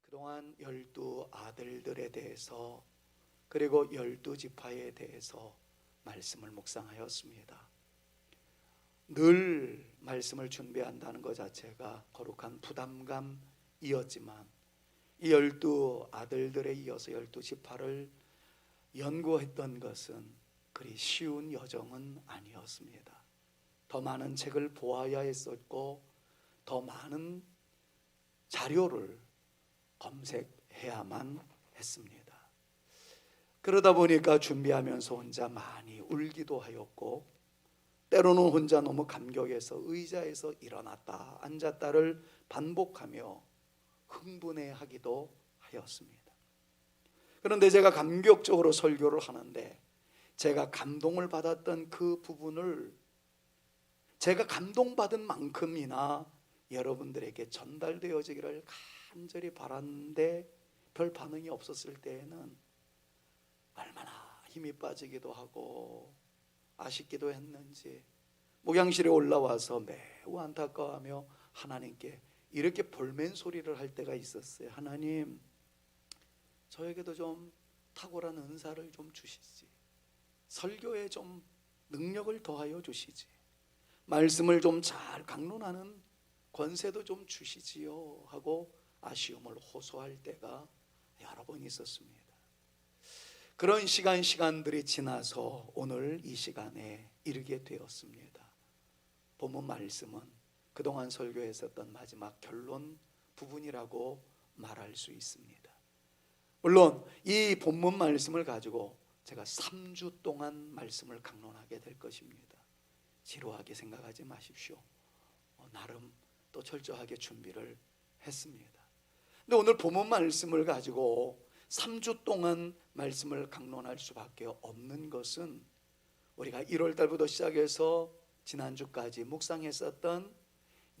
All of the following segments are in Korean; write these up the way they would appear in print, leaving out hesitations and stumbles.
그동안 12아들들에 대해서 그리고 12지파에 대해서 말씀을 묵상하였습니다. 늘 말씀을 준비한다는 것 자체가 거룩한 부담감이었지만 이 12아들들에 이어서 12지파를 연구했던 것은 그리 쉬운 여정은 아니었습니다. 더 많은 책을 보아야 했었고 더 많은 자료를 검색해야만 했습니다. 그러다 보니까 준비하면서 혼자 많이 울기도 하였고 때로는 혼자 너무 감격해서 의자에서 일어났다 앉았다를 반복하며 흥분해하기도 하였습니다. 그런데 제가 감격적으로 설교를 하는데 제가 감동을 받았던 그 부분을 제가 감동받은 만큼이나 여러분들에게 전달되어지기를 간절히 바랐는데 별 반응이 없었을 때에는 얼마나 힘이 빠지기도 하고 아쉽기도 했는지 목양실에 올라와서 매우 안타까워하며 하나님께 이렇게 볼멘 소리를 할 때가 있었어요. 하나님, 저에게도 좀 탁월한 은사를 좀 주시지, 설교에 좀 능력을 더하여 주시지, 말씀을 좀 잘 강론하는 권세도 좀 주시지요 하고 아쉬움을 호소할 때가 여러 번 있었습니다. 그런 시간들이 지나서 오늘 이 시간에 이르게 되었습니다. 본문 말씀은 그동안 설교했었던 마지막 결론 부분이라고 말할 수 있습니다. 물론 이 본문 말씀을 가지고 제가 3주 동안 말씀을 강론하게 될 것입니다. 지루하게 생각하지 마십시오. 나름 또 철저하게 준비를 했습니다. 근데 오늘 본문 말씀을 가지고 3주 동안 말씀을 강론할 수밖에 없는 것은 우리가 1월 달부터 시작해서 지난주까지 묵상했었던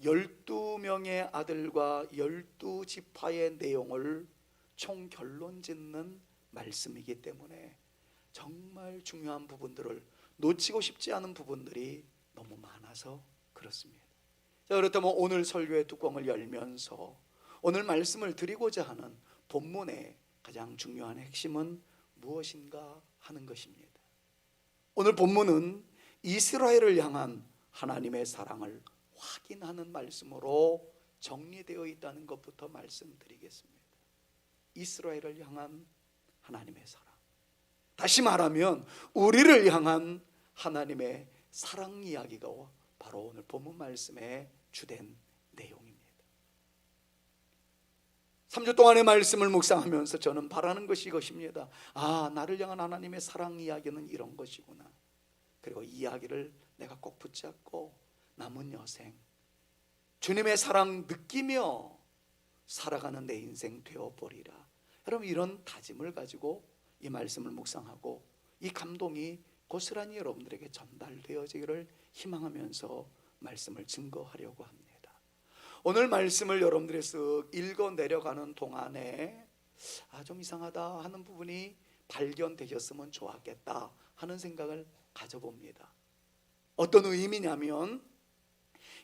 12명의 아들과 12지파의 내용을 총결론 짓는 말씀이기 때문에 정말 중요한 부분들을 놓치고 싶지 않은 부분들이 너무 많아서 그렇습니다. 자, 그렇다면 오늘 설교의 뚜껑을 열면서 오늘 말씀을 드리고자 하는 본문의 가장 중요한 핵심은 무엇인가 하는 것입니다. 오늘 본문은 이스라엘을 향한 하나님의 사랑을 확인하는 말씀으로 정리되어 있다는 것부터 말씀드리겠습니다. 이스라엘을 향한 하나님의 사랑, 다시 말하면 우리를 향한 하나님의 사랑 이야기가 바로 오늘 본문 말씀의 주된 내용입니다. 3주 동안의 말씀을 묵상하면서 저는 바라는 것이 이것입니다. 나를 향한 하나님의 사랑 이야기는 이런 것이구나. 그리고 이 이야기를 내가 꼭 붙잡고 남은 여생 주님의 사랑 느끼며 살아가는 내 인생 되어버리라. 여러분, 이런 다짐을 가지고 이 말씀을 묵상하고 이 감동이 고스란히 여러분들에게 전달되어지기를 희망하면서 말씀을 증거하려고 합니다. 오늘 말씀을 여러분들이 쓱 읽어 내려가는 동안에 좀 이상하다 하는 부분이 발견되셨으면 좋았겠다 하는 생각을 가져봅니다. 어떤 의미냐면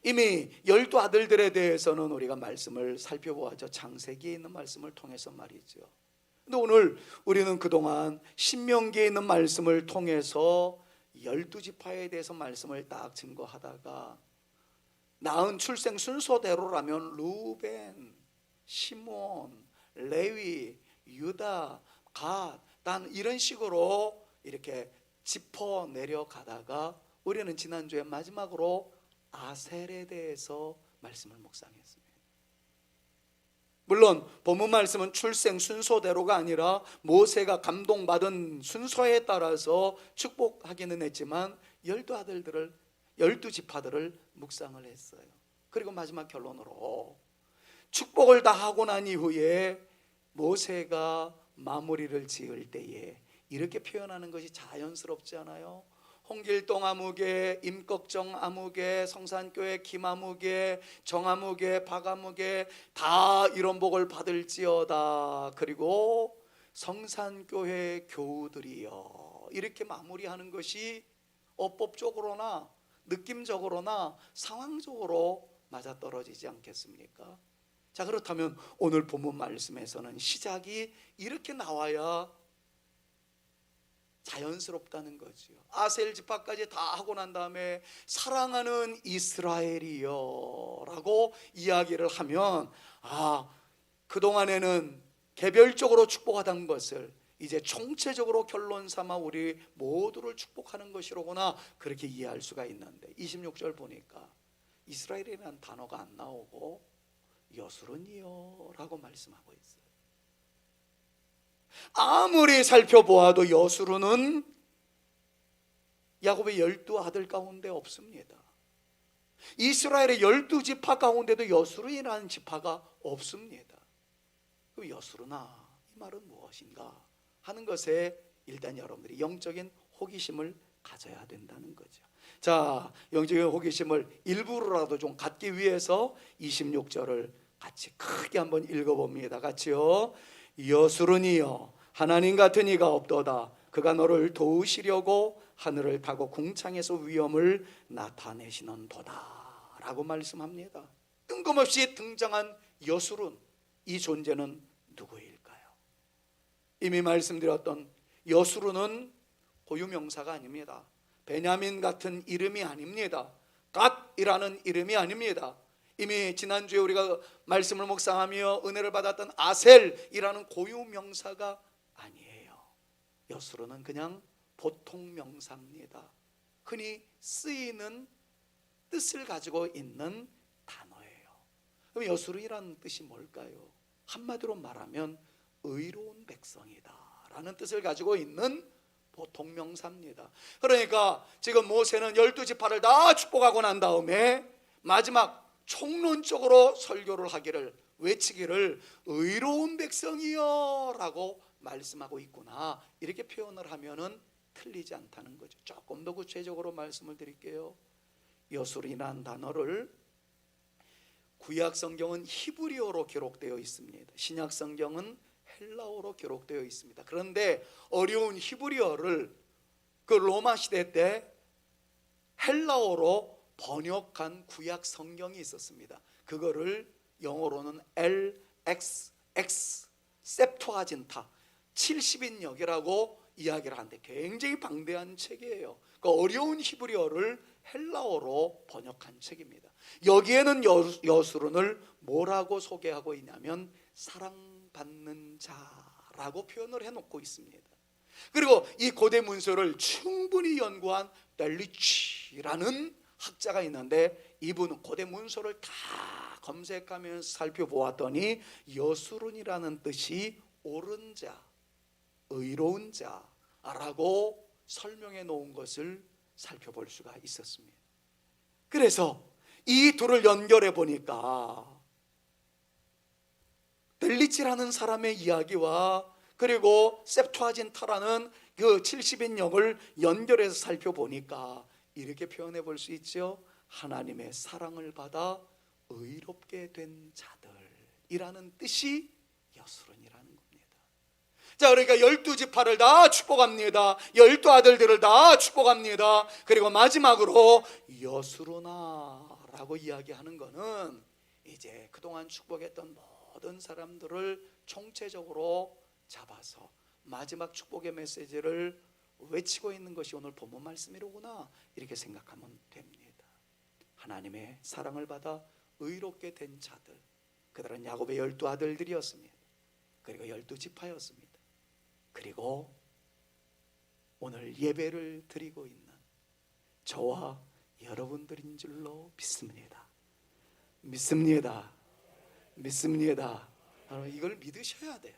이미 12아들들에 대해서는 우리가 말씀을 살펴보았죠. 창세기에 있는 말씀을 통해서 말이죠. 근데 오늘 우리는 그동안 신명기에 있는 말씀을 통해서 12지파에 대해서 말씀을 딱 증거하다가 낳은 출생 순서대로라면 루벤, 시몬, 레위, 유다, 갓, 단 이런 식으로 이렇게 짚어 내려가다가 우리는 지난주에 마지막으로 아셀에 대해서 말씀을 묵상했습니다. 물론 본문 말씀은 출생 순서대로가 아니라 모세가 감동받은 순서에 따라서 축복하기는 했지만 12지파들을 묵상을 했어요. 그리고 마지막 결론으로 축복을 다 하고 난 이후에 모세가 마무리를 지을 때에 이렇게 표현하는 것이 자연스럽지 않아요? 홍길동 아무개, 임꺽정 아무개, 성산교회 김아무개, 정아무개, 박아무개 다 이런 복을 받을지어다. 그리고 성산교회 교우들이여, 이렇게 마무리하는 것이 어법적으로나 느낌적으로나 상황적으로 맞아떨어지지 않겠습니까? 자, 그렇다면 오늘 본문 말씀에서는 시작이 이렇게 나와야 자연스럽다는 거지요. 아셀 지파까지 다 하고 난 다음에 사랑하는 이스라엘이여 라고 이야기를 하면, 그동안에는 개별적으로 축복하던 것을 이제 총체적으로 결론 삼아 우리 모두를 축복하는 것이로구나, 그렇게 이해할 수가 있는데 26절 보니까 이스라엘이라는 단어가 안 나오고 여수론이여 라고 말씀하고 있어요. 아무리 살펴보아도 여수론은 야곱의 12아들 가운데 없습니다. 이스라엘의 12지파 가운데도 여수론이라는 지파가 없습니다. 그럼 여수론아, 이 말은 무엇인가 하는 것에 일단 여러분들이 영적인 호기심을 가져야 된다는 거죠. 자, 영적인 호기심을 일부러라도 좀 갖기 위해서 26절을 같이 크게 한번 읽어봅니다. 같이요. 여수론이여, 하나님 같은 이가 없도다. 그가 너를 도우시려고 하늘을 타고 궁창에서 위엄을 나타내시는 도다 라고 말씀합니다. 뜬금없이 등장한 여수론, 이 존재는 누구일까요? 이미 말씀드렸던 여수론은 고유명사가 아닙니다. 베냐민 같은 이름이 아닙니다. 갓이라는 이름이 아닙니다. 이미 지난주에 우리가 말씀을 묵상하며 은혜를 받았던 아셀이라는 고유명사가 아니에요. 여수론은 그냥 보통 명사입니다. 흔히 쓰이는 뜻을 가지고 있는 단어예요. 그럼 여수론이라는 뜻이 뭘까요? 한마디로 말하면 의로운 백성이다 라는 뜻을 가지고 있는 보통 명사입니다. 그러니까 지금 모세는 12지파를 다 축복하고 난 다음에 마지막 총론적으로 설교를 하기를, 외치기를 의로운 백성이여 라고 말씀하고 있구나, 이렇게 표현을 하면은 틀리지 않다는 거죠. 조금 더 구체적으로 말씀을 드릴게요. 여수론이라는 단어를 구약 성경은 히브리어로 기록되어 있습니다. 신약 성경은 헬라어로 기록되어 있습니다. 그런데 어려운 히브리어를 그 로마 시대 때 헬라어로 번역한 구약 성경이 있었습니다. 그거를 영어로는 LXX 셉투아진타 70인역이라고 이야기를 하는데 굉장히 방대한 책이에요. 그 어려운 히브리어를 헬라어로 번역한 책입니다. 여기에는 여수론을 뭐라고 소개하고 있냐면 사랑받는 자라고 표현을 해놓고 있습니다. 그리고 이 고대 문서를 충분히 연구한 델리치라는 학자가 있는데, 이분은 고대 문서를 다 검색하면서 살펴보았더니 여수론이라는 뜻이 옳은 자, 의로운 자라고 설명해 놓은 것을 살펴볼 수가 있었습니다. 그래서 이 둘을 연결해 보니까 델리치라는 사람의 이야기와 그리고 셉투아진타라는 그 70인역을 연결해서 살펴보니까 이렇게 표현해 볼 수 있죠. 하나님의 사랑을 받아 의롭게 된 자들이라는 뜻이 여수론이라는 겁니다. 자, 그러니까 12지파를 다 축복합니다. 12아들들을 다 축복합니다. 그리고 마지막으로 여수론아라고 이야기하는 거는 이제 그동안 축복했던 모든 사람들을 총체적으로 잡아서 마지막 축복의 메시지를 외치고 있는 것이 오늘 본문 말씀이로구나, 이렇게 생각하면 됩니다. 하나님의 사랑을 받아 의롭게 된 자들, 그들은 야곱의 12아들들이었습니다. 그리고 12지파였습니다. 그리고 오늘 예배를 드리고 있는 저와 여러분들인 줄로 믿습니다. 믿습니다. 이걸 믿으셔야 돼요.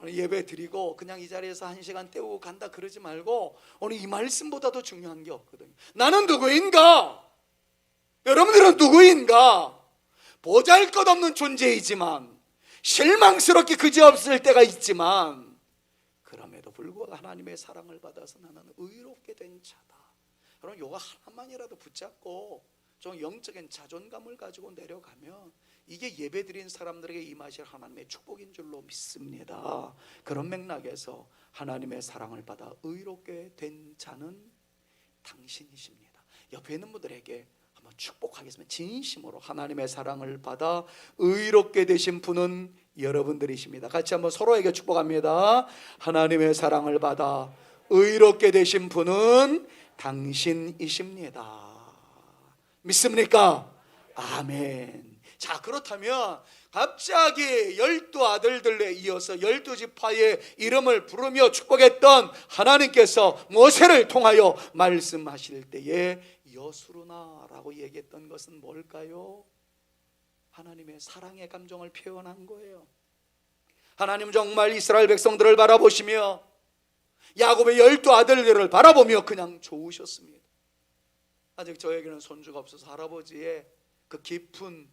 오늘 예배 드리고 그냥 이 자리에서 1시간 때우고 간다 그러지 말고, 오늘 이 말씀보다도 중요한 게 없거든요. 나는 누구인가? 여러분들은 누구인가? 보잘것없는 존재이지만, 실망스럽게 그지없을 때가 있지만, 그럼에도 불구하고 하나님의 사랑을 받아서 나는 의롭게 된 자다. 그럼 요거 하나만이라도 붙잡고 좀 영적인 자존감을 가지고 내려가면 이게 예배드린 사람들에게 임하실 하나님의 축복인 줄로 믿습니다. 그런 맥락에서 하나님의 사랑을 받아 의롭게 된 자는 당신이십니다. 옆에 있는 분들에게 한번 축복하겠습니다. 진심으로 하나님의 사랑을 받아 의롭게 되신 분은 여러분들이십니다. 같이 한번 서로에게 축복합니다. 하나님의 사랑을 받아 의롭게 되신 분은 당신이십니다. 믿습니까? 아멘. 자, 그렇다면 갑자기 12아들들에 이어서 12지파의 이름을 부르며 축복했던 하나님께서 모세를 통하여 말씀하실 때에 여수르나라고 얘기했던 것은 뭘까요? 하나님의 사랑의 감정을 표현한 거예요. 하나님 정말 이스라엘 백성들을 바라보시며 야곱의 12아들들을 바라보며 그냥 좋으셨습니다. 아직 저에게는 손주가 없어서 할아버지의 그 깊은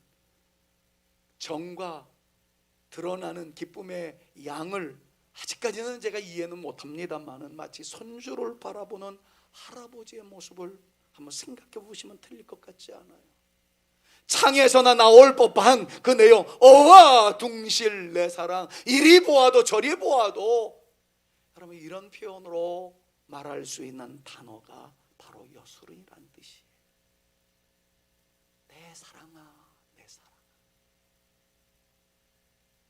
정과 드러나는 기쁨의 양을 아직까지는 제가 이해는 못합니다만은 마치 손주를 바라보는 할아버지의 모습을 한번 생각해 보시면 틀릴 것 같지 않아요. 창에서나 나올 법한 그 내용, 어와 둥실 내 사랑, 이리 보아도 저리 보아도, 여러분 이런 표현으로 말할 수 있는 단어가 바로 여수른이라는 뜻이에요. 내 사랑아, 내 사랑아.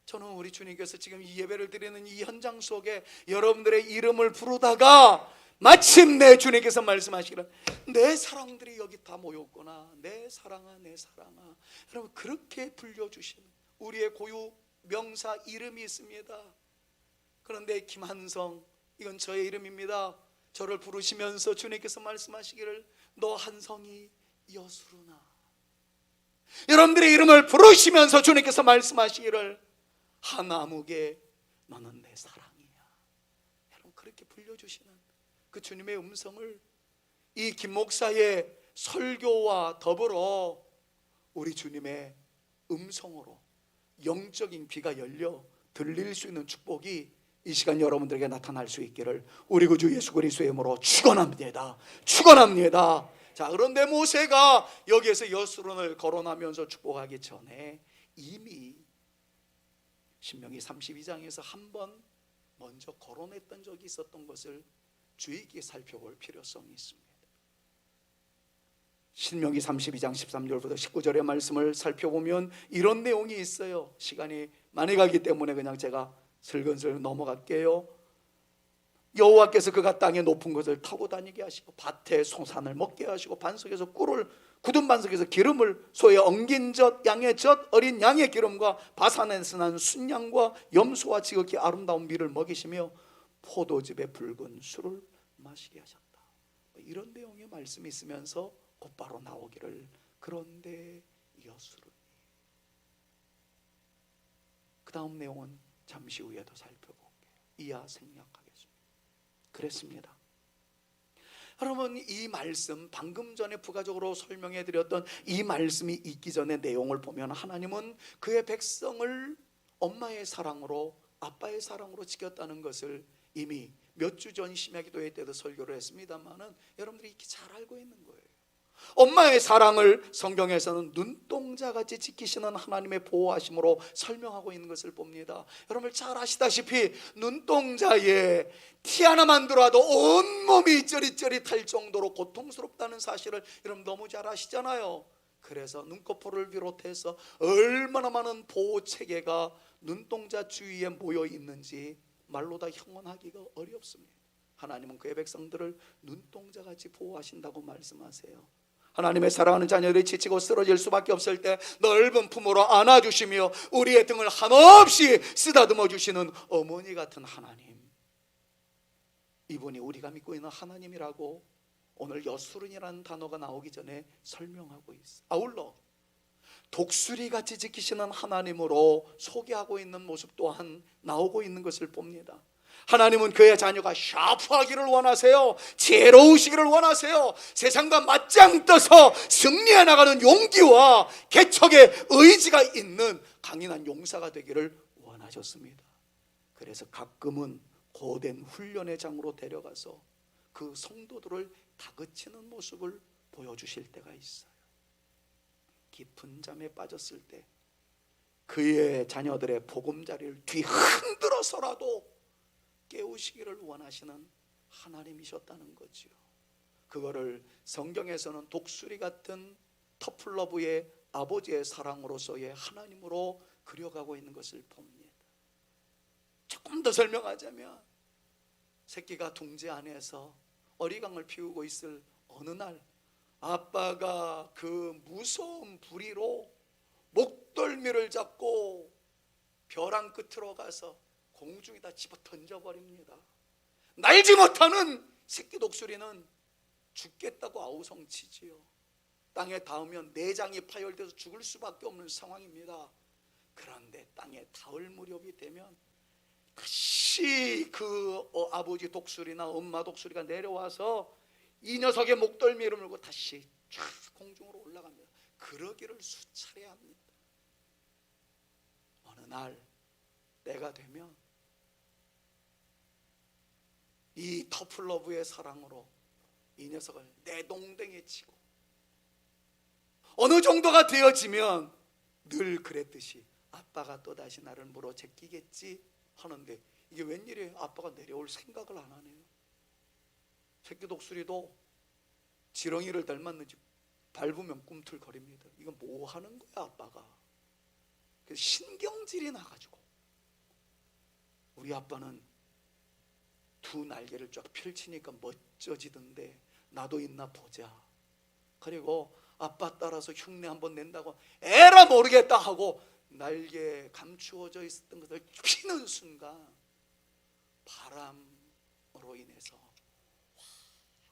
저는 우리 주님께서 지금 이 예배를 드리는 이 현장 속에 여러분들의 이름을 부르다가 마침내 주님께서 말씀하시기를 내 사랑들이 여기 다 모였구나. 내 사랑아, 내 사랑아. 여러분 그렇게 불려주시는 우리의 고유 명사 이름이 있습니다. 그런데 김한성, 이건 저의 이름입니다. 저를 부르시면서 주님께서 말씀하시기를 너 한성이 여수르나. 여러분들의 이름을 부르시면서 주님께서 말씀하시기를 한아무개 너는 내 사랑이야. 여러분 그렇게 불려주시는 그 주님의 음성을 이 김 목사의 설교와 더불어 우리 주님의 음성으로 영적인 귀가 열려 들릴 수 있는 축복이 이 시간 여러분들에게 나타날 수 있기를 우리 구주 예수 그리스도의 이름으로 축원합니다. 축원합니다. 자, 그런데 모세가 여기에서 여수론을 거론하면서 축복하기 전에 이미 신명기 32장에서 한번 먼저 거론했던 적이 있었던 것을 주의 깊게 살펴볼 필요성이 있습니다. 신명기 32장 13절부터 19절의 말씀을 살펴보면 이런 내용이 있어요. 시간이 많이 가기 때문에 그냥 제가 슬근슬 넘어갈게요. 여호와께서 그가 땅의 높은 것을 타고 다니게 하시고 밭에 송산을 먹게 하시고 반석에서 꿀을 굳은 반석에서 기름을 소의 엉긴 젖, 양의 젖, 어린 양의 기름과 바산에서 난 순양과 염소와 지극히 아름다운 밀을 먹이시며 포도즙의 붉은 술을 마시게 하셨다. 이런 내용의 말씀이 있으면서 곧바로 나오기를 그런데 여수르니. 그 다음 내용은 잠시 후에도 살펴볼게요. 이하 생략하겠습니다. 그랬습니다. 여러분 이 말씀 방금 전에 부가적으로 설명해 드렸던 이 말씀이 있기 전에 내용을 보면 하나님은 그의 백성을 엄마의 사랑으로 아빠의 사랑으로 지켰다는 것을 이미 몇 주 전 심야기도회 때도 설교를 했습니다만은 여러분들이 이렇게 잘 알고 있는 거예요. 엄마의 사랑을 성경에서는 눈동자같이 지키시는 하나님의 보호하심으로 설명하고 있는 것을 봅니다. 여러분 잘 아시다시피 눈동자에 티 하나만 들어와도 온몸이 쩌릿쩌릿할 정도로 고통스럽다는 사실을 여러분 너무 잘 아시잖아요. 그래서 눈꺼풀을 비롯해서 얼마나 많은 보호체계가 눈동자 주위에 모여 있는지 말로 다 형언하기가 어렵습니다. 하나님은 그의 백성들을 눈동자같이 보호하신다고 말씀하세요. 하나님의 사랑하는 자녀들이 지치고 쓰러질 수밖에 없을 때 넓은 품으로 안아주시며 우리의 등을 한없이 쓰다듬어 주시는 어머니 같은 하나님, 이분이 우리가 믿고 있는 하나님이라고 오늘 여수른이라는 단어가 나오기 전에 설명하고 있어요. 아울러 독수리같이 지키시는 하나님으로 소개하고 있는 모습 또한 나오고 있는 것을 봅니다. 하나님은 그의 자녀가 샤프하기를 원하세요. 지혜로우시기를 원하세요. 세상과 맞짱 떠서 승리해 나가는 용기와 개척의 의지가 있는 강인한 용사가 되기를 원하셨습니다. 그래서 가끔은 고된 훈련의 장으로 데려가서 그 성도들을 다그치는 모습을 보여주실 때가 있어요. 깊은 잠에 빠졌을 때 그의 자녀들의 보금자리를 뒤흔들어서라도 깨우시기를 원하시는 하나님이셨다는 거죠. 그거를 성경에서는 독수리 같은 터플러브의 아버지의 사랑으로서의 하나님으로 그려가고 있는 것을 봅니다. 조금 더 설명하자면 새끼가 둥지 안에서 어리광을 피우고 있을 어느 날 아빠가 그 무서운 부리로 목덜미를 잡고 벼랑 끝으로 가서 공중에다 집어 던져버립니다. 날지 못하는 새끼 독수리는 죽겠다고 아우성치지요. 땅에 닿으면 내장이 파열돼서 죽을 수밖에 없는 상황입니다. 그런데 땅에 닿을 무렵이 되면 다시 그 아버지 독수리나 엄마 독수리가 내려와서 이 녀석의 목덜미를 물고 다시 쫙 공중으로 올라갑니다. 그러기를 수차례 합니다. 어느 날 때가 되면 이 터플러브의 사랑으로 이 녀석을 내 동댕이에 치고 어느 정도가 되어지면 늘 그랬듯이 아빠가 또다시 나를 물어 제끼겠지 하는데 이게 웬일이에요? 아빠가 내려올 생각을 안 하네요. 새끼 독수리도 지렁이를 닮았는지 밟으면 꿈틀거립니다. 이거 뭐 하는 거야 아빠가? 신경질이 나가지고 우리 아빠는 두 날개를 쫙 펼치니까 멋져지던데 나도 있나 보자. 그리고 아빠 따라서 흉내 한번 낸다고 에라 모르겠다 하고 날개에 감추어져 있었던 것을 피는 순간 바람으로 인해서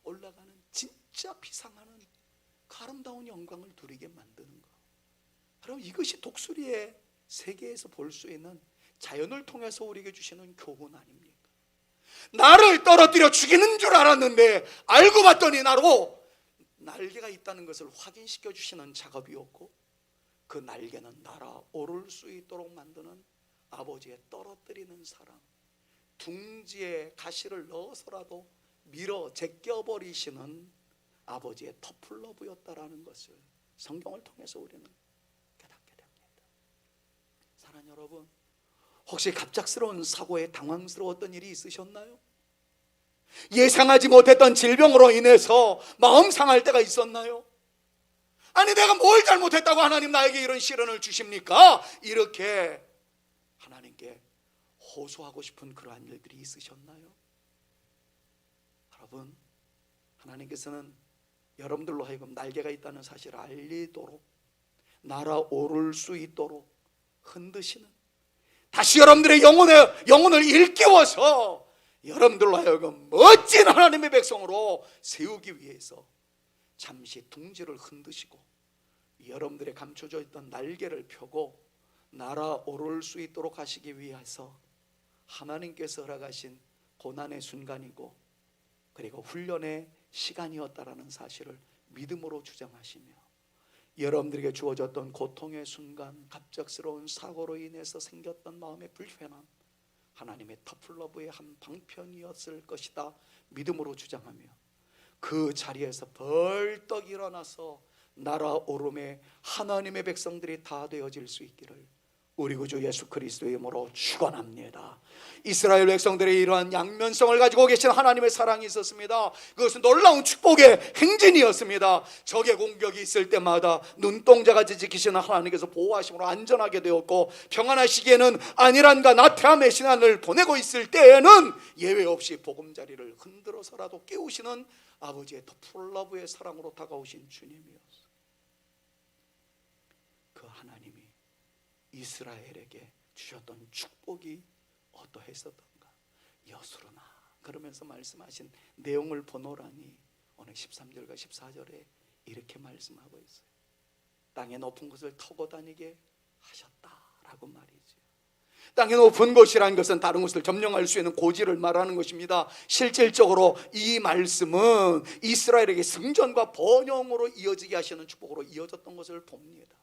올라가는 진짜 비상하는 그 아름다운 영광을 누리게 만드는 것. 그럼 이것이 독수리의 세계에서 볼 수 있는 자연을 통해서 우리에게 주시는 교훈 아닙니까? 나를 떨어뜨려 죽이는 줄 알았는데 알고 봤더니 나로 날개가 있다는 것을 확인시켜 주시는 작업이었고, 그 날개는 날아 오를 수 있도록 만드는 아버지의 떨어뜨리는 사랑, 둥지에 가시를 넣어서라도 밀어 제껴버리시는 아버지의 터플러브였다라는 것을 성경을 통해서 우리는 깨닫게 됩니다. 사랑하는 여러분, 혹시 갑작스러운 사고에 당황스러웠던 일이 있으셨나요? 예상하지 못했던 질병으로 인해서 마음 상할 때가 있었나요? 아니 내가 뭘 잘못했다고 하나님 나에게 이런 시련을 주십니까? 이렇게 하나님께 호소하고 싶은 그러한 일들이 있으셨나요? 여러분, 하나님께서는 여러분들로 하여금 날개가 있다는 사실을 알리도록, 날아오를 수 있도록 흔드시는, 다시 여러분들의 영혼을 일깨워서 여러분들로 하여금 멋진 하나님의 백성으로 세우기 위해서 잠시 둥지를 흔드시고 여러분들의 감춰져 있던 날개를 펴고 날아오를 수 있도록 하시기 위해서 하나님께서 허락하신 고난의 순간이고, 그리고 훈련의 시간이었다라는 사실을 믿음으로 주장하시며, 여러분들에게 주어졌던 고통의 순간, 갑작스러운 사고로 인해서 생겼던 마음의 불편함, 하나님의 터플러브의 한 방편이었을 것이다 믿음으로 주장하며, 그 자리에서 벌떡 일어나서 날아오름에 하나님의 백성들이 다 되어질 수 있기를 우리 구주 예수 그리스도의 이름으로 축원합니다. 이스라엘 백성들의 이러한 양면성을 가지고 계신 하나님의 사랑이 있었습니다. 그것은 놀라운 축복의 행진이었습니다. 적의 공격이 있을 때마다 눈동자같이 지키시는 하나님께서 보호하심으로 안전하게 되었고, 평안하시기에는 안일함과 나태함의 시간을 보내고 있을 때에는 예외 없이 보금자리를 흔들어서라도 깨우시는 아버지의 터플러브의 사랑으로 다가오신 주님이었어요. 그 하나님이 이스라엘에게 주셨던 축복이 어떠했었던가? 여수로나 그러면서 말씀하신 내용을 보노라니 오늘 13절과 14절에 이렇게 말씀하고 있어요. 땅의 높은 곳을 타고 다니게 하셨다라고 말이죠. 땅의 높은 곳이라는 것은 다른 곳을 점령할 수 있는 고지를 말하는 것입니다. 실질적으로 이 말씀은 이스라엘에게 승전과 번영으로 이어지게 하시는 축복으로 이어졌던 것을 봅니다.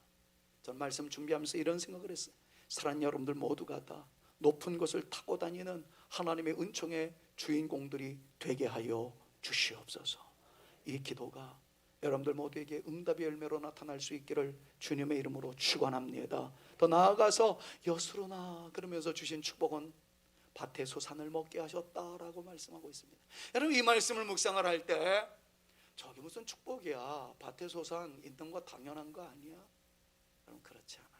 전 말씀 준비하면서 이런 생각을 했어요. 사랑하는 여러분들 모두가 다 높은 곳을 타고 다니는 하나님의 은총의 주인공들이 되게 하여 주시옵소서. 이 기도가 여러분들 모두에게 응답의 열매로 나타날 수 있기를 주님의 이름으로 축원합니다. 더 나아가서 여수로나 그러면서 주신 축복은 밭에 소산을 먹게 하셨다라고 말씀하고 있습니다. 여러분, 이 말씀을 묵상을 할 때 저게 무슨 축복이야, 밭에 소산 있는 거 당연한 거 아니야? 그럼 그렇지 않아요.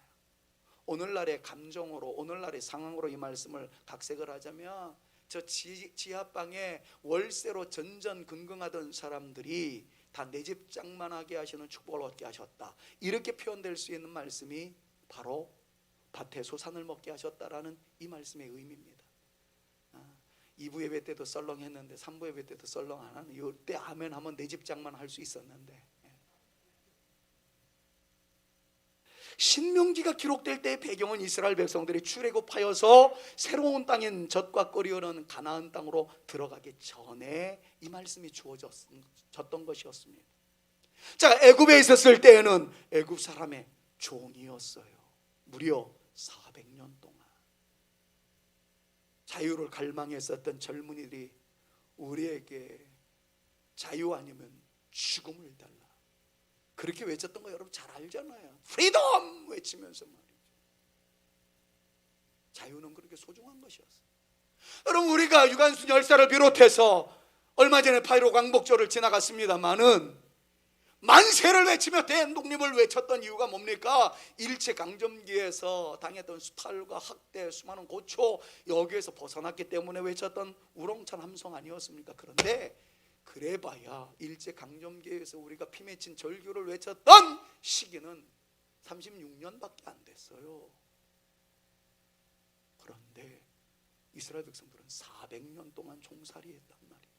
오늘날의 감정으로, 오늘날의 상황으로 이 말씀을 각색을 하자면, 저 지하방에 월세로 전전긍긍하던 사람들이 다 내 집 장만하게 하시는 축복을 얻게 하셨다, 이렇게 표현될 수 있는 말씀이 바로 밭에 소산을 먹게 하셨다라는 이 말씀의 의미입니다. 2부 예배 때도 썰렁했는데 3부 예배 때도 썰렁 안 하는, 이때 아멘 하면 내 집 장만 할 수 있었는데, 신명기가 기록될 때의 배경은 이스라엘 백성들이 출애굽하여서 새로운 땅인 젖과 꿀이 흐르는 가나안 땅으로 들어가기 전에 이 말씀이 주어졌던 것이었습니다. 자, 애굽에 있었을 때에는 애굽 사람의 종이었어요. 무려 400년 동안 자유를 갈망했었던 젊은이들이 우리에게 자유 아니면 죽음을 달라, 그렇게 외쳤던 거 여러분 잘 알잖아요. 프리덤 외치면서 말이죠. 자유는 그렇게 소중한 것이었어요. 여러분, 우리가 유관순 열사를 비롯해서 얼마 전에 8.15 광복절을 지나갔습니다마는 만세를 외치며 대독립을 외쳤던 이유가 뭡니까? 일제강점기에서 당했던 수탈과 학대, 수많은 고초, 여기에서 벗어났기 때문에 외쳤던 우렁찬 함성 아니었습니까? 그런데 그래봐야 일제강점기에서 우리가 피 맺힌 절규를 외쳤던 시기는 36년밖에 안 됐어요. 그런데 이스라엘 백성들은 400년 동안 종살이했단 말이죠.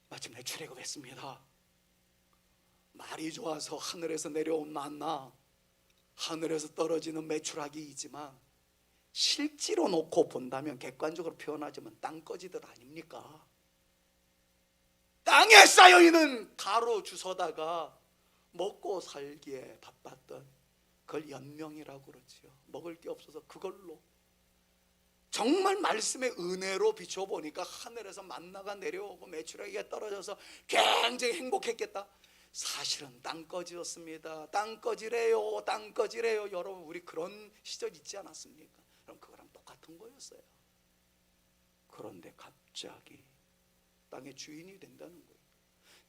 마침내 출애굽했습니다. 말이 좋아서 하늘에서 내려온 만나, 하늘에서 떨어지는 메추라기이지만 실제로 놓고 본다면, 객관적으로 표현하자면 땅거지들 아닙니까? 땅에 쌓여있는 가루 주워다가 먹고 살기에 바빴던, 그걸 연명이라고 그러지요. 먹을 게 없어서 그걸로, 정말 말씀의 은혜로 비춰보니까 하늘에서 만나가 내려오고 메추라기가 떨어져서 굉장히 행복했겠다. 사실은 땅거지였습니다. 땅거지래요, 땅거지래요. 여러분, 우리 그런 시절 있지 않았습니까? 그럼 그거랑 똑같은 거였어요. 그런데 갑자기 땅의 주인이 된다는 거예요.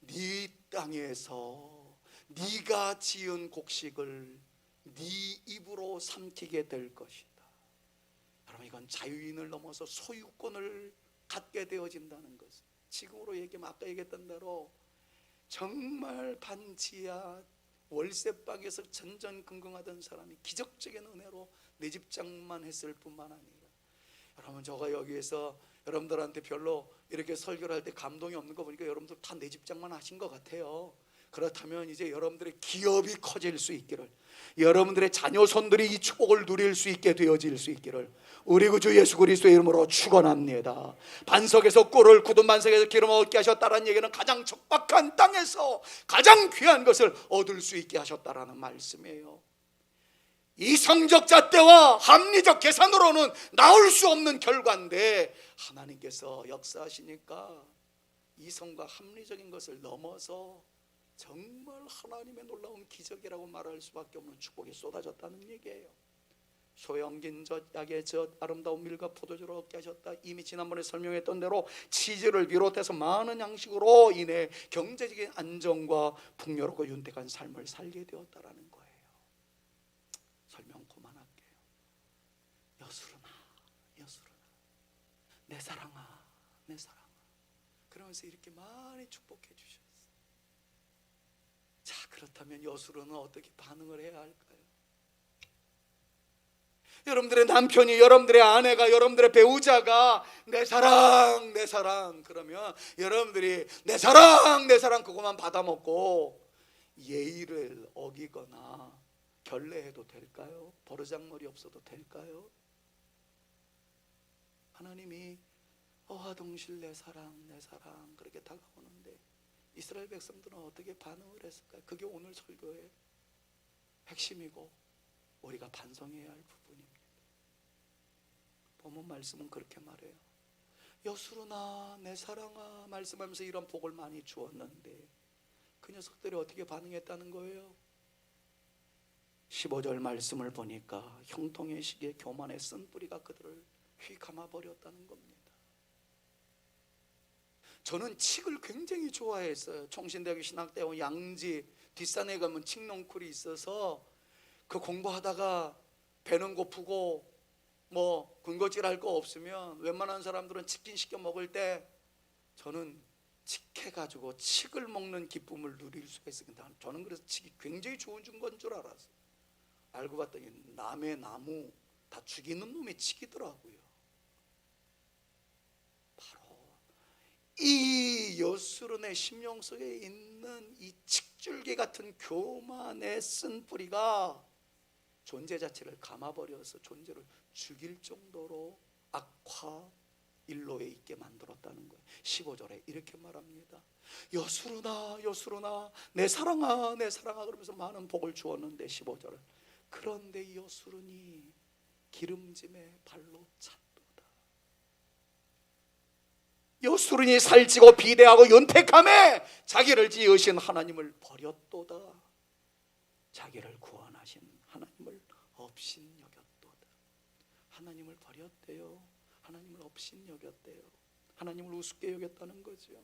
네 땅에서 네가 지은 곡식을 네 입으로 삼키게 될 것이다. 여러분, 이건 자유인을 넘어서 소유권을 갖게 되어진다는 것을, 지금으로 얘기하면 아까 얘기했던 대로 정말 반지하 월세방에서 전전긍긍하던 사람이 기적적인 은혜로 내 집 장만 했을 뿐만 아니라, 여러분, 저가 여기에서 여러분들한테 별로 이렇게 설교를 할 때 감동이 없는 거 보니까 여러분들 다 내 집 장만 하신 것 같아요. 그렇다면 이제 여러분들의 기업이 커질 수 있기를, 여러분들의 자녀손들이 이 축복을 누릴 수 있게 되어질 수 있기를 우리 구주 예수 그리스도의 이름으로 축원합니다. 반석에서 꿀을, 굳은 반석에서 기름을 얻게 하셨다는 얘기는 가장 척박한 땅에서 가장 귀한 것을 얻을 수 있게 하셨다라는 말씀이에요. 이성적 잣대와 합리적 계산으로는 나올 수 없는 결과인데, 하나님께서 역사하시니까 이성과 합리적인 것을 넘어서 정말 하나님의 놀라운 기적이라고 말할 수밖에 없는 축복이 쏟아졌다는 얘기예요. 소형긴 젖, 약의 젖, 아름다운 밀과 포도주를 얻게 하셨다. 이미 지난번에 설명했던 대로 치즈를 비롯해서 많은 양식으로 인해 경제적인 안정과 풍요롭고 윤택한 삶을 살게 되었다라는 거예요. 설명 그만할게요. 여수르나, 여수르나, 내 사랑아, 내 사랑아, 그러면서 이렇게 많이 축복해 주셨어요. 자, 그렇다면 여수르는 어떻게 반응을 해야 할까요? 여러분들의 남편이, 여러분들의 아내가, 여러분들의 배우자가 내 사랑, 내 사랑 그러면 여러분들이 내 사랑, 내 사랑 그것만 받아먹고 예의를 어기거나 결례해도 될까요? 버르장머리 없어도 될까요? 하나님이 어화동실 내 사랑, 내 사랑 그렇게 다가오는데 이스라엘 백성들은 어떻게 반응을 했을까요? 그게 오늘 설교의 핵심이고 우리가 반성해야 할 부분입니다. 본문 말씀은 그렇게 말해요. 여수르나 내 사랑아 말씀하면서 이런 복을 많이 주었는데 그 녀석들이 어떻게 반응했다는 거예요? 15절 말씀을 보니까 형통의 시기에 교만의 쓴뿌리가 그들을 휘감아 버렸다는 겁니다. 저는 칡을 굉장히 좋아했어요. 총신대학교 신학대원 양지 뒷산에 가면 칡농쿨이 있어서 그 공부하다가 배는 고프고 뭐 군것질할 거 없으면 웬만한 사람들은 치킨 시켜 먹을 때 저는 칡해가지고 칡을 먹는 기쁨을 누릴 수가 있습니다. 저는 그래서 칡이 굉장히 좋은 건 줄 알았어요. 알고 봤더니 남의 나무 다 죽이는 놈이 칡이더라고요. 바로 이 여수론의 심령 속에 있는 이 칡줄기 같은 교만의 쓴 뿌리가 존재 자체를 감아버려서 존재를 죽일 정도로 악화 일로에 있게 만들었다는 거예요. 15절에 이렇게 말합니다. 여수로나 여수로나 내 사랑아 내 사랑아 그러면서 많은 복을 주었는데 15절은 그런데 여수론이 기름짐에 발로 찼도다. 여수론이 살찌고 비대하고 연택함에 자기를 지으신 하나님을 버렸도다. 자기를 구원하신 하나님을 업신여겼도다. 하나님을 버렸대요. 하나님을 업신여겼대요. 하나님을 우습게 여겼다는 거죠.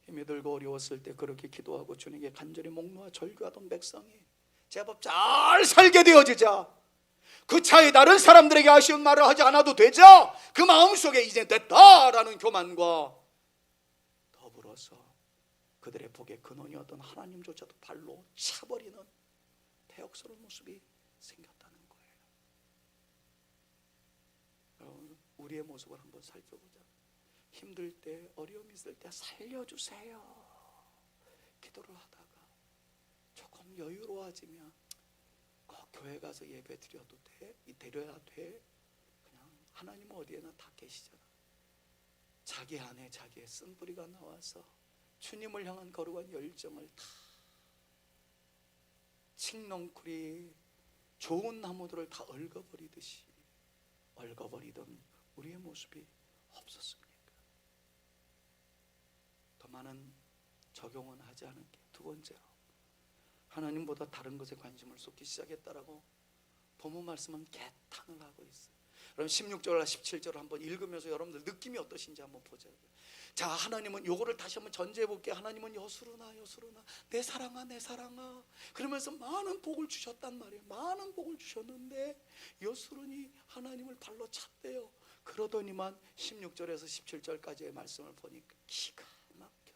힘이 들고 어려웠을 때 그렇게 기도하고 주님께 간절히 목 놓아 절규하던 백성이 제법 잘 살게 되어지자 그 차에 다른 사람들에게 아쉬운 말을 하지 않아도 되죠. 그 마음속에 이제 됐다라는 교만과 더불어서 그들의 복의 근원이었던 하나님조차도 발로 차버리는 대역스러운 모습이 생겼다는 거예요. 여러분, 우리의 모습을 한번 살펴보자. 힘들 때, 어려움이 있을 때 살려주세요 기도를 하다가 조금 여유로워지면 꼭 교회 가서 예배 드려도 돼? 드려야 돼? 그냥 하나님은 어디에나 다 계시잖아. 자기 안에 자기의 쓴뿌리가 나와서 주님을 향한 거룩한 열정을 다 칡넝쿨이 좋은 나무들을 다 얽어버리듯이 얽어버리던 우리의 모습이 없었습니까? 더 많은 적용은 하지 않을게요. 두 번째로 하나님보다 다른 것에 관심을 쏟기 시작했다라고 본문 말씀은 개탄을 하고 있어요. 그럼 16절과 17절을 한번 읽으면서 여러분들 느낌이 어떠신지 한번 보자고요. 자, 하나님은 요거를 다시 한번 전제해 볼게요. 하나님은 여수로나 여수로나 내 사랑아 내 사랑아 그러면서 많은 복을 주셨단 말이에요. 많은 복을 주셨는데 여수론이 하나님을 발로 찼대요. 그러더니만 16절에서 17절까지의 말씀을 보니까 기가 막혀요.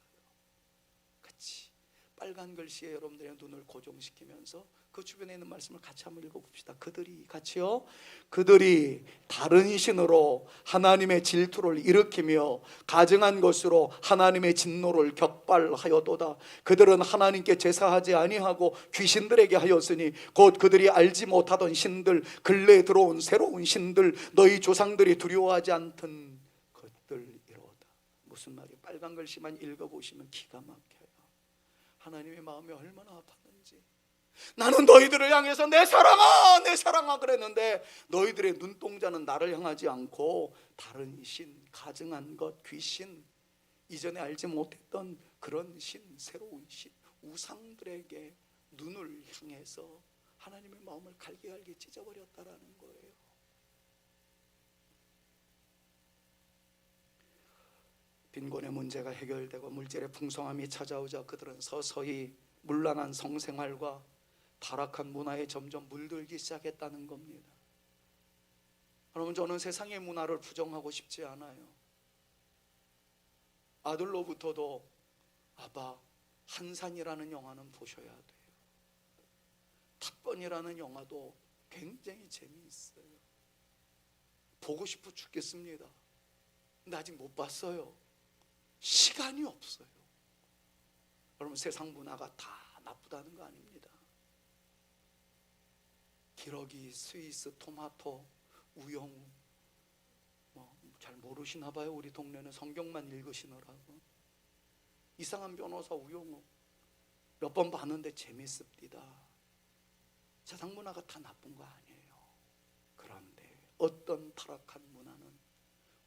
같이 빨간 글씨에 여러분들의 눈을 고정시키면서 그 주변에 있는 말씀을 같이 한번 읽어봅시다. 그들이 같이요. 그들이 다른 신으로 하나님의 질투를 일으키며 가증한 것으로 하나님의 진노를 격발하여도다. 그들은 하나님께 제사하지 아니하고 귀신들에게 하였으니 곧 그들이 알지 못하던 신들 근래에 들어온 새로운 신들 너희 조상들이 두려워하지 않던 것들이로다. 무슨 말이에요? 빨간 글씨만 읽어보시면 기가 막혀요. 하나님의 마음이 얼마나 아팠는지. 나는 너희들을 향해서 내 사랑아 내 사랑아 그랬는데 너희들의 눈동자는 나를 향하지 않고 다른 신, 가증한 것, 귀신, 이전에 알지 못했던 그런 신, 새로운 신, 우상들에게 눈을 향해서 하나님의 마음을 갈기갈기 찢어버렸다라는 거예요. 빈곤의 문제가 해결되고 물질의 풍성함이 찾아오자 그들은 서서히 문란한 성생활과 타락한 문화에 점점 물들기 시작했다는 겁니다. 여러분, 저는 세상의 문화를 부정하고 싶지 않아요. 아들로부터도 아빠 한산이라는 영화는 보셔야 돼요. 탑건이라는 영화도 굉장히 재미있어요. 보고 싶어 죽겠습니다. 근데 아직 못 봤어요. 시간이 없어요. 여러분, 세상 문화가 다 나쁘다는 거 아닙니다. 기러기, 스위스, 토마토, 우영우 잘 모르시나 봐요. 우리 동네는 성경만 읽으시느라고. 이상한 변호사 우영우 몇 번 봤는데 재밌습니다. 세상 문화가 다 나쁜 거 아니에요. 그런데 어떤 타락한 문화는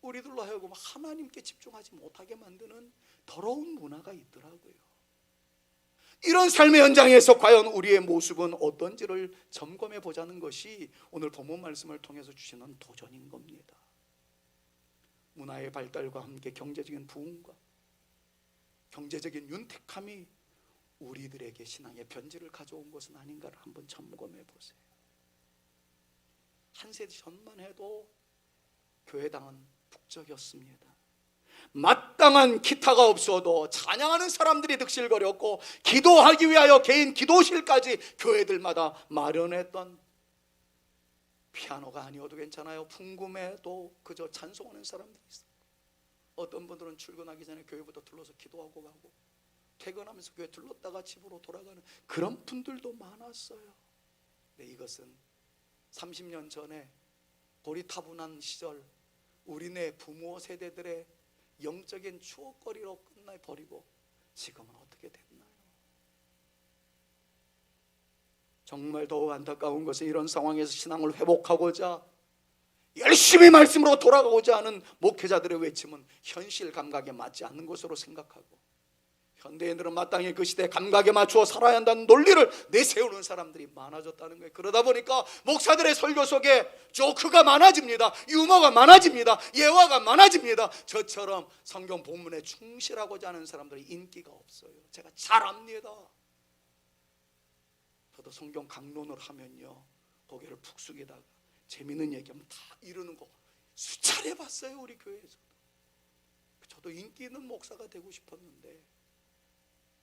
우리들로 하여금 하나님께 집중하지 못하게 만드는 더러운 문화가 있더라고요. 이런 삶의 현장에서 과연 우리의 모습은 어떤지를 점검해 보자는 것이 오늘 본문 말씀을 통해서 주시는 도전인 겁니다. 문화의 발달과 함께 경제적인 부흥과 경제적인 윤택함이 우리들에게 신앙의 변질을 가져온 것은 아닌가를 한번 점검해 보세요. 한 세기 전만 해도 교회당은 북적였습니다. 마땅한 기타가 없어도 찬양하는 사람들이 득실거렸고, 기도하기 위하여 개인 기도실까지 교회들마다 마련했던, 피아노가 아니어도 괜찮아요. 풍금해도 그저 찬송하는 사람들이 있어요. 어떤 분들은 출근하기 전에 교회부터 들러서 기도하고 가고, 퇴근하면서 교회 들렀다가 집으로 돌아가는 그런 분들도 많았어요. 근데 이것은 30년 전에 고리타분한 시절 우리네 부모 세대들의 영적인 추억거리로 끝나버리고 지금은 어떻게 됐나요? 정말 더욱 안타까운 것은 이런 상황에서 신앙을 회복하고자 열심히 말씀으로 돌아가고자 하는 목회자들의 외침은 현실 감각에 맞지 않는 것으로 생각하고, 현대인들은 마땅히 그 시대 감각에 맞추어 살아야 한다는 논리를 내세우는 사람들이 많아졌다는 거예요. 그러다 보니까 목사들의 설교 속에 조크가 많아집니다. 유머가 많아집니다. 예화가 많아집니다. 저처럼 성경 본문에 충실하고자 하는 사람들이 인기가 없어요. 제가 잘 압니다. 저도 성경 강론을 하면요, 고개를 푹 숙이다가 재밌는 얘기하면 다 이러는 거 수차례 봤어요. 우리 교회에서도. 저도 인기 있는 목사가 되고 싶었는데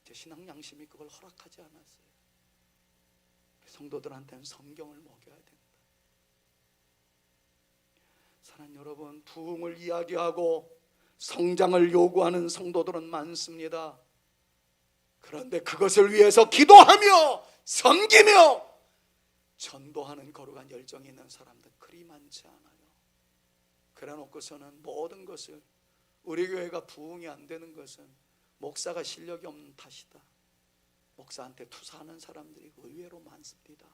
제 신앙 양심이 그걸 허락하지 않았어요. 성도들한테는 성경을 먹여야 된다. 사랑하는 여러분, 부흥을 이야기하고 성장을 요구하는 성도들은 많습니다. 그런데 그것을 위해서 기도하며 섬기며 전도하는 거룩한 열정이 있는 사람들 그리 많지 않아요. 그래 놓고서는 모든 것을, 우리 교회가 부흥이 안 되는 것은 목사가 실력이 없는 탓이다, 목사한테 투사하는 사람들이 의외로 많습니다.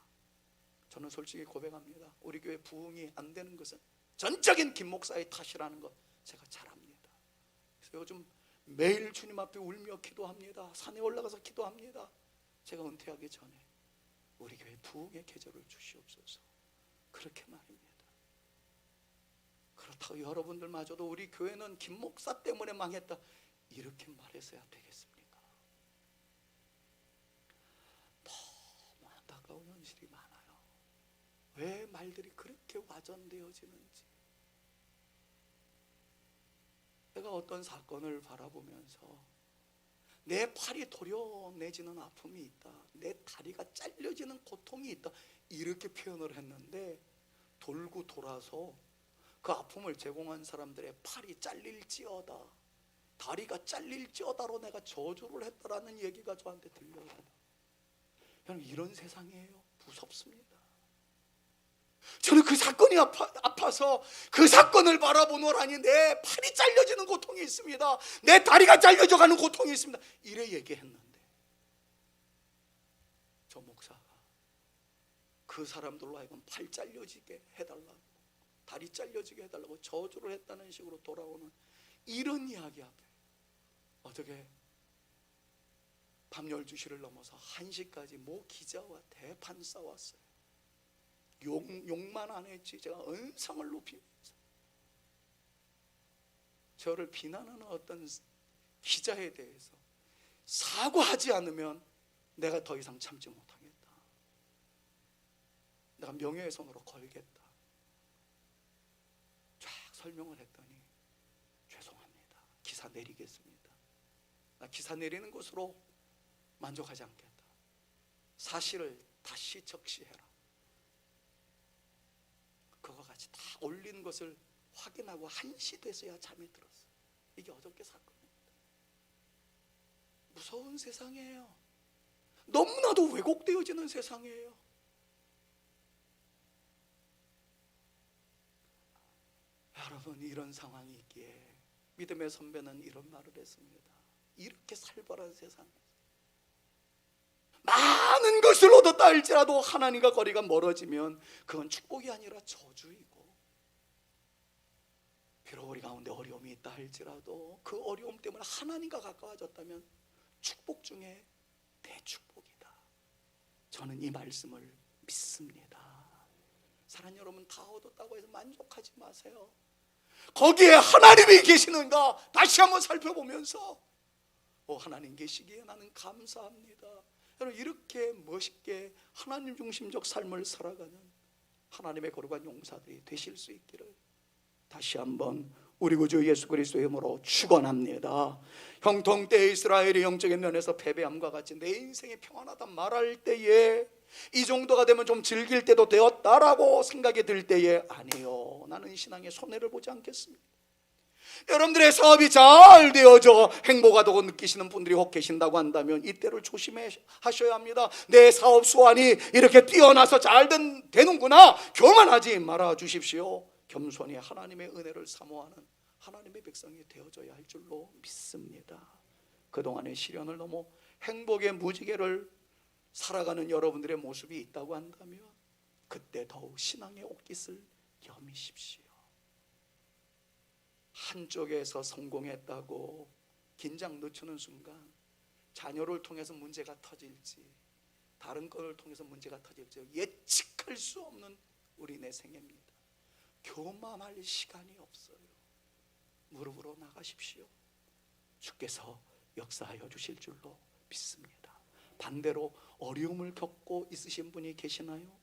저는 솔직히 고백합니다. 우리 교회 부흥이 안 되는 것은 전적인 김 목사의 탓이라는 것 제가 잘 압니다. 그래서 요즘 매일 주님 앞에 울며 기도합니다. 산에 올라가서 기도합니다. 제가 은퇴하기 전에 우리 교회 부흥의 계절을 주시옵소서, 그렇게 말입니다. 그렇다고 여러분들마저도 우리 교회는 김 목사 때문에 망했다 이렇게 말해서야 되겠습니까? 너무 안타까운 현실이 많아요. 왜 말들이 그렇게 와전되어지는지. 제가 어떤 사건을 바라보면서 내 팔이 도려내지는 아픔이 있다, 내 다리가 잘려지는 고통이 있다, 이렇게 표현을 했는데, 돌고 돌아서 그 아픔을 제공한 사람들의 팔이 잘릴지어다, 다리가 잘릴지어다로 내가 저주를 했다라는 얘기가 저한테 들려요. 여러분, 이런 세상이에요. 무섭습니다. 저는 그 사건이 아파서 그 사건을 바라보노라니 내 팔이 잘려지는 고통이 있습니다, 내 다리가 잘려져가는 고통이 있습니다, 이래 얘기했는데 저 목사가 그 사람들로 하여금 팔 잘려지게 해달라고, 다리 잘려지게 해달라고 저주를 했다는 식으로 돌아오는 이런 이야기 앞에 어떻게 밤 12시를 넘어서 1시까지 모 기자와 대판 싸웠어요. 욕만 안 했지 제가 언성을 높이면서 저를 비난하는 어떤 기자에 대해서 사과하지 않으면 내가 더 이상 참지 못하겠다, 내가 명예훼손으로 걸겠다 쫙 설명을 했더니 죄송합니다, 기사 내리겠습니다, 나 기사 내리는 것으로 만족하지 않겠다, 사실을 다시 적시해라, 그거 같이 다 올린 것을 확인하고 1시 돼서야 잠이 들었어요. 이게 어저께 사건입니다. 무서운 세상이에요. 너무나도 왜곡되어지는 세상이에요. 여러분, 이런 상황이 있기에 믿음의 선배는 이런 말을 했습니다. 이렇게 살벌한 세상에서 많은 것을 얻었다 할지라도 하나님과 거리가 멀어지면 그건 축복이 아니라 저주이고, 비록 우리 가운데 어려움이 있다 할지라도 그 어려움 때문에 하나님과 가까워졌다면 축복 중에 대축복이다. 저는 이 말씀을 믿습니다. 사랑하는 여러분, 다 얻었다고 해서 만족하지 마세요. 거기에 하나님이 계시는가 다시 한번 살펴보면서 하나님 계시기에 나는 감사합니다. 여러분, 이렇게 멋있게 하나님 중심적 삶을 살아가는 하나님의 거룩한 용사들이 되실 수 있기를 다시 한번 우리 구주 예수 그리스도의 이름으로 축원합니다. 형통 때 이스라엘이 영적인 면에서 패배함과 같이 내 인생이 평안하다 말할 때에, 이 정도가 되면 좀 즐길 때도 되었다라고 생각이 들 때에, 아니요, 나는 신앙에 손해를 보지 않겠습니다. 여러분들의 사업이 잘 되어져 행복하다고 느끼시는 분들이 혹 계신다고 한다면 이때를 조심하셔야 합니다. 내 사업 수완이 이렇게 뛰어나서 잘 되는구나 교만하지 말아 주십시오. 겸손히 하나님의 은혜를 사모하는 하나님의 백성이 되어져야 할 줄로 믿습니다. 그동안의 시련을 넘어 행복의 무지개를 살아가는 여러분들의 모습이 있다고 한다면 그때 더욱 신앙의 옷깃을 여미십시오. 한쪽에서 성공했다고 긴장 늦추는 순간 자녀를 통해서 문제가 터질지 다른 것을 통해서 문제가 터질지 예측할 수 없는 우리 내 생애입니다. 교만할 시간이 없어요. 무릎으로 나가십시오. 주께서 역사하여 주실 줄로 믿습니다. 반대로 어려움을 겪고 있으신 분이 계시나요?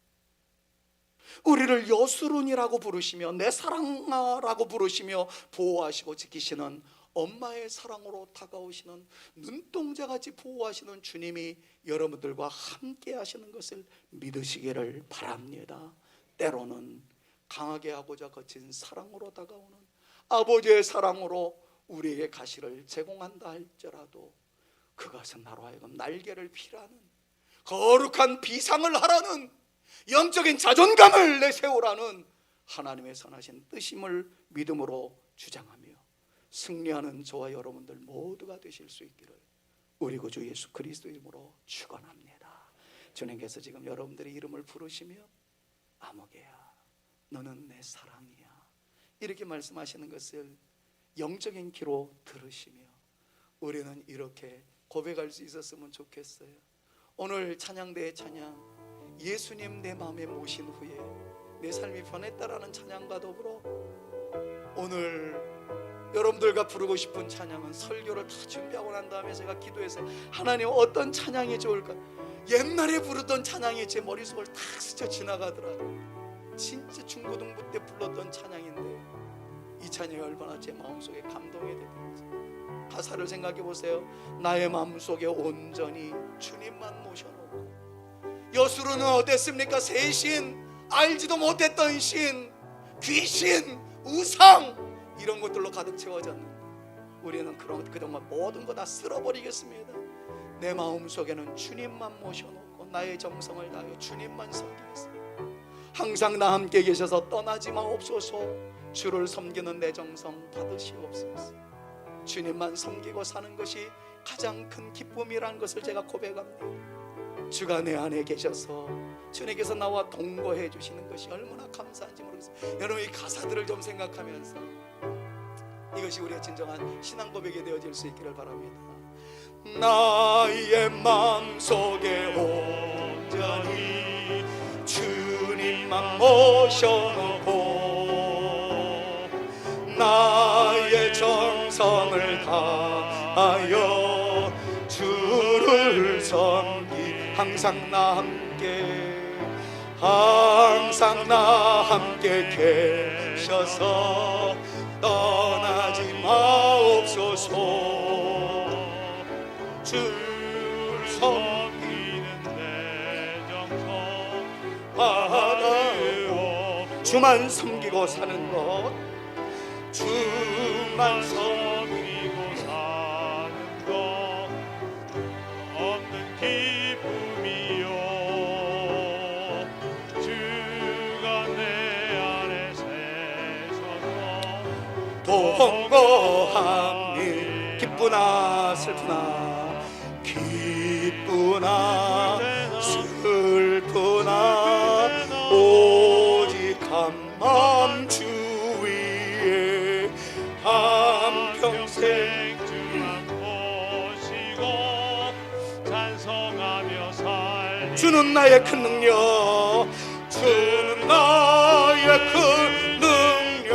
우리를 여수룬이라고 부르시며 내 사랑아라고 부르시며 보호하시고 지키시는 엄마의 사랑으로 다가오시는 눈동자같이 보호하시는 주님이 여러분들과 함께 하시는 것을 믿으시기를 바랍니다. 때로는 강하게 하고자 거친 사랑으로 다가오는 아버지의 사랑으로 우리에게 가시를 제공한다 할지라도 그것은 나로 하여금 날개를 피라는 거룩한 비상을 하라는 영적인 자존감을 내세우라는 하나님의 선하신 뜻임을 믿음으로 주장하며 승리하는 저와 여러분들 모두가 되실 수 있기를 우리 구주 예수 그리스도 이름으로 축원합니다. 주님께서 지금 여러분들의 이름을 부르시며 아무개야 너는 내 사랑이야 이렇게 말씀하시는 것을 영적인 귀로 들으시며 우리는 이렇게 고백할 수 있었으면 좋겠어요. 오늘 찬양대의 찬양 예수님 내 마음에 모신 후에 내 삶이 변했다라는 찬양과 더불어 오늘 여러분들과 부르고 싶은 찬양은 설교를 다 준비하고 난 다음에 제가 기도해서 하나님 어떤 찬양이 좋을까, 옛날에 부르던 찬양이 제 머릿속을 탁 스쳐 지나가더라고요. 진짜 중고등부 때 불렀던 찬양인데 이 찬양이 얼마나 제 마음속에 감동이 되는지 가사를 생각해 보세요. 나의 마음속에 온전히 주님만 모셔놓고 여수로는 어땠습니까? 새 신, 알지도 못했던 신, 귀신, 우상 이런 것들로 가득 채워졌는데 우리는 그동안 모든 거 다 쓸어버리겠습니다. 내 마음속에는 주님만 모셔놓고 나의 정성을 다하여 주님만 섬기겠습니다. 항상 나 함께 계셔서 떠나지 마옵소서. 주를 섬기는 내 정성 받으시옵소서. 주님만 섬기고 사는 것이 가장 큰 기쁨이라는 것을 제가 고백합니다. 주가 내 안에 계셔서 주님께서 나와 동거해 주시는 것이 얼마나 감사한지 모르겠어요. 여러분 이 가사들을 좀 생각하면서 이것이 우리의 진정한 신앙 고백이 되어질 수 있기를 바랍니다. 나의 마음속에 온전히 주님만 모셔놓고 나의 정성을 다하여 주를 섬기 항상 나 함께 계셔서 떠나지 마옵소서. 주를 섬기는 내 정성 받아요. 주만 섬기고 사는 것, 주만 섬기고 사는 것 없는 기쁨이요. 주가 내 안에 세셔서 동거한 일 기쁘나 슬프나 오직 한 마음 주 위에 한평생 주만 보시고 찬송하며 살 주는 나의 큰 능력 주는 나의 큰 능력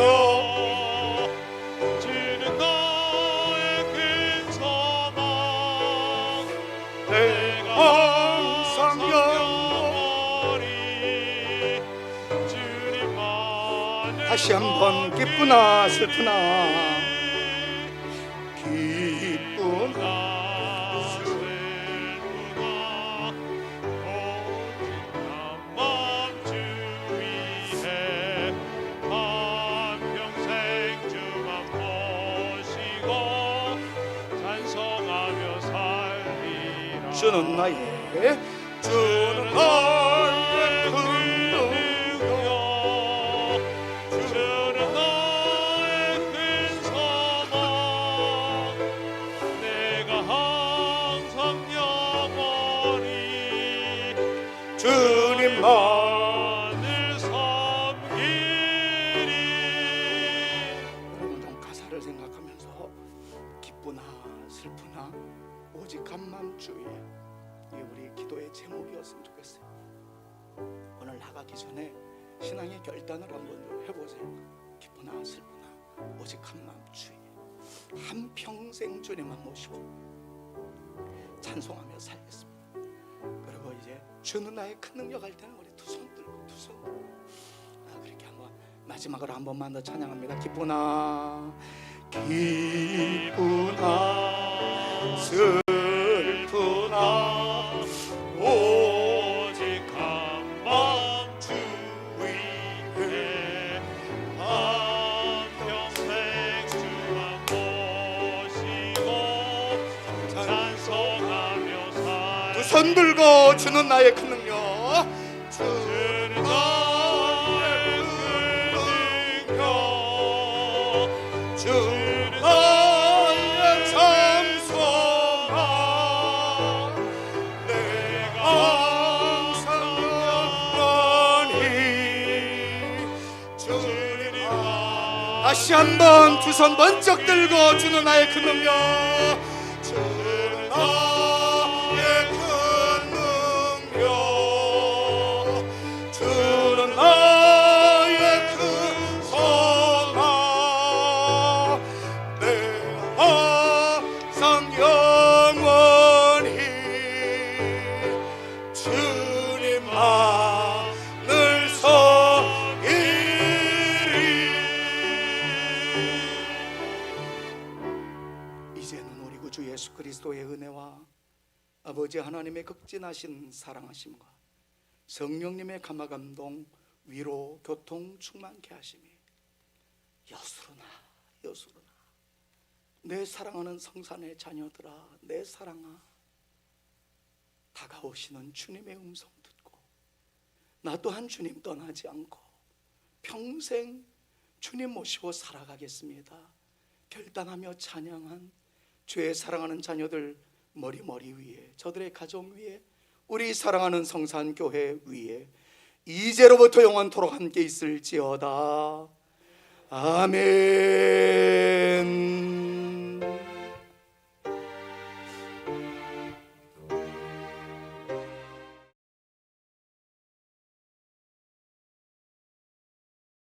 다시 한번 기쁘나 슬프나 기쁘나 주는 나의 주는 나의 근능력 주는 나의 큰 소망 내가 항상 영원히 주님만을 섬기리. 여러분 좀 가사를 생각하면서 기쁘나 슬프나 오직 한맘 주의, 이게 우리 기도의 제목이었으면 좋겠어요. 오늘 나가기 전에 신앙의 결단을 한번 해보세요. 기쁘나 슬프나 오직 한맘 주의, 한평생 주님만 모시고 찬송하며 살겠습니다. 그리고 이제 주는 나의 큰 능력 할 때는 우리 두 손 들고 그렇게 한번 마지막으로 한 번만 더 찬양합니다. 기쁘나 슬프나 오직 한밤 주 위에 한평생 주만 모시고 찬송하며 살. 두 손 들고 주는 나의 큰 능력, 주는 나의 큰 능력, 주는 나의 참 소망 내가 항상 영원히 주님만. 다시 한번 두 손 번쩍 들고 주는 나의 큰 능력, 주는 나의 큰 능력, 주는 나의 큰 소망 내가 항상 영원히 주님만을 섬기리. 이제는 우리 구주 예수 그리스도의 은혜와 아버지 하나님의 극진하신 사랑하심과 성령님의 감화감동 위로 교통 충만케 하심이 여수로나 내 사랑하는 성산의 자녀들아, 내 사랑아, 다가오시는 주님의 음성 듣고 나 또한 주님 떠나지 않고 평생 주님 모시고 살아가겠습니다 결단하며 찬양한 주의 사랑하는 자녀들 머리 위에, 저들의 가정 위에, 우리 사랑하는 성산교회 위에 이제로부터 영원토록 함께 있을지어다. 아멘.